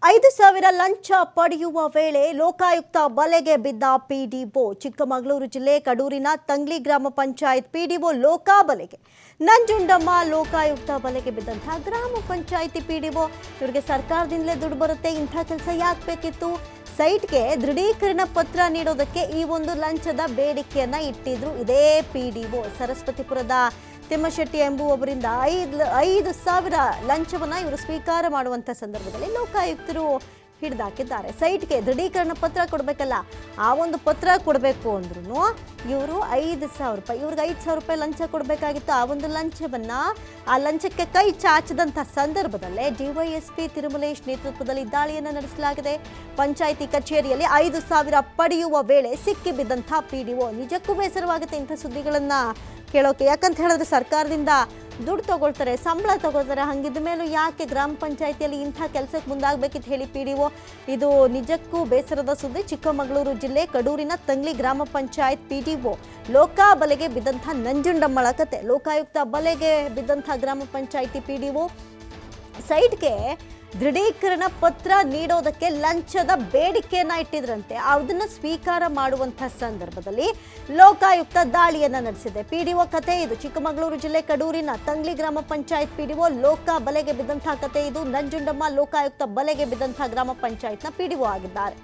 5,000 ಲಂಚ ಪಡೆಯುವ ವೇಳೆ ಲೋಕಾಯುಕ್ತ ಬಲೆಗೆ ಬಿದ್ದ ಪಿಡಿಒ. ಚಿಕ್ಕಮಗಳೂರು ಜಿಲ್ಲೆ ಕಡೂರಿನ ತಂಗ್ಲಿ ಗ್ರಾಮ ಪಂಚಾಯತ್ ಪಿಡಿಒ ಬಲೆಗೆ. ನಂಜುಂಡಮ್ಮ ಲೋಕಾಯುಕ್ತ ಬಲೆಗೆ ಬಿದ್ದಂತಹ ಗ್ರಾಮ ಪಂಚಾಯತಿ ಪಿಡಿಒ. ಇವರಿಗೆ ಸರ್ಕಾರದಿಂದಲೇ ದುಡ್ಡು ಬರುತ್ತೆ, ಇಂಥ ಕೆಲಸ ಯಾಕೆ ಬೇಕಿತ್ತು? ಸೈಟ್ಗೆ ದೃಢೀಕರಣ ಪತ್ರ ನೀಡೋದಕ್ಕೆ ಈ ಒಂದು ಲಂಚದ ಬೇಡಿಕೆಯನ್ನ ಇಟ್ಟಿದ್ರು ಇದೇ ಪಿಡಿಒ. ಸರಸ್ವತಿಪುರದ ತಿಮ್ಮಶೆಟ್ಟಿ ಎಂಬುವವರಿಂದ 5,000 ಲಂಚವನ್ನ ಇವರು ಸ್ವೀಕಾರ ಮಾಡುವಂತ ಸಂದರ್ಭದಲ್ಲಿ ಲೋಕಾಯುಕ್ತರು ಹಿಡಿದಾಕಿದ್ದಾರೆ. ಸೈಟ್ಗೆ ದೃಢೀಕರಣ ಪತ್ರ ಕೊಡಬೇಕಲ್ಲ, ಆ ಒಂದು ಪತ್ರ ಕೊಡಬೇಕು ಅಂದ್ರೂ ಇವರು 5,000 ರೂಪಾಯಿ, ಇವ್ರಿಗೆ 5,000 ರೂಪಾಯಿ ಲಂಚ ಕೊಡಬೇಕಾಗಿತ್ತು. ಆ ಒಂದು ಲಂಚವನ್ನ ಆ ಲಂಚಕ್ಕೆ ಕೈ ಚಾಚದಂಥ ಸಂದರ್ಭದಲ್ಲೇ ಡಿವೈಎಸ್ಪಿ ತಿರುಮಲೇಶ್ ನೇತೃತ್ವದಲ್ಲಿ ದಾಳಿಯನ್ನು ನಡೆಸಲಾಗಿದೆ. ಪಂಚಾಯಿತಿ ಕಚೇರಿಯಲ್ಲಿ 5,000 ಪಡೆಯುವ ವೇಳೆ ಸಿಕ್ಕಿ ಬಿದ್ದಂಥ ಪಿಡಿಒ. ನಿಜಕ್ಕೂ ಬೇಸರವಾಗುತ್ತೆ ಇಂಥ ಸುದ್ದಿಗಳನ್ನ ಕೇಳೋಕೆ. ಯಾಕಂತ ಹೇಳಿದ್ರೆ ಸರ್ಕಾರದಿಂದ ದುಡ್ಡು ತಗೊಳ್ತಾರೆ, ಸಂಬಳ ತಗೊಳ್ತಾರೆ, ಹಂಗಿದ ಮೇಲೂ ಯಾಕೆ ಗ್ರಾಮ ಪಂಚಾಯಿತಿಯಲ್ಲಿ ಇಂಥ ಕೆಲಸಕ್ಕೆ ಮುಂದಾಗಬೇಕಿತ್ತು ಹೇಳಿ ಪಿಡಿಒ. ಇದು ನಿಜಕ್ಕೂ ಬೇಸರದ ಸುದ್ದಿ. ಚಿಕ್ಕಮಗಳೂರು ಜಿಲ್ಲೆ ಕಡೂರಿನ ತಂಗ್ಲಿ ಗ್ರಾಮ ಪಂಚಾಯತ್ ಪಿಡಿಒ ಬಲೆಗೆ ಬಿದ್ದಂಥ ನಂಜುಂಡಮ್ಮಳ ಕತೆ. ಲೋಕಾಯುಕ್ತ ಬಲೆಗೆ ಬಿದ್ದಂಥ ಗ್ರಾಮ ಪಂಚಾಯಿತಿ ಪಿಡಿಒ ಸೈಟ್ಗೆ ದೃಢೀಕರಣ ಪತ್ರ ನೀಡೋದಕ್ಕೆ ಲಂಚದ ಬೇಡಿಕೆಯನ್ನ ಇಟ್ಟಿದ್ರಂತೆ. ಅದನ್ನ ಸ್ವೀಕಾರ ಮಾಡುವಂತಹ ಸಂದರ್ಭದಲ್ಲಿ ಲೋಕಾಯುಕ್ತ ದಾಳಿಯನ್ನ ನಡೆಸಿದೆ. ಪಿಡಿಒ ಕತೆ ಇದು. ಚಿಕ್ಕಮಗಳೂರು ಜಿಲ್ಲೆ ಕಡೂರಿನ ತಂಗ್ಲಿ ಗ್ರಾಮ ಪಂಚಾಯತ್ ಪಿಡಿಒ ಬಲೆಗೆ ಬಿದ್ದಂತಹ ಕತೆ ಇದು. ನಂಜುಂಡಮ್ಮ ಲೋಕಾಯುಕ್ತ ಬಲೆಗೆ ಬಿದ್ದಂತಹ ಗ್ರಾಮ ಪಂಚಾಯತ್ನ ಪಿಡಿಒ ಆಗಿದ್ದಾರೆ.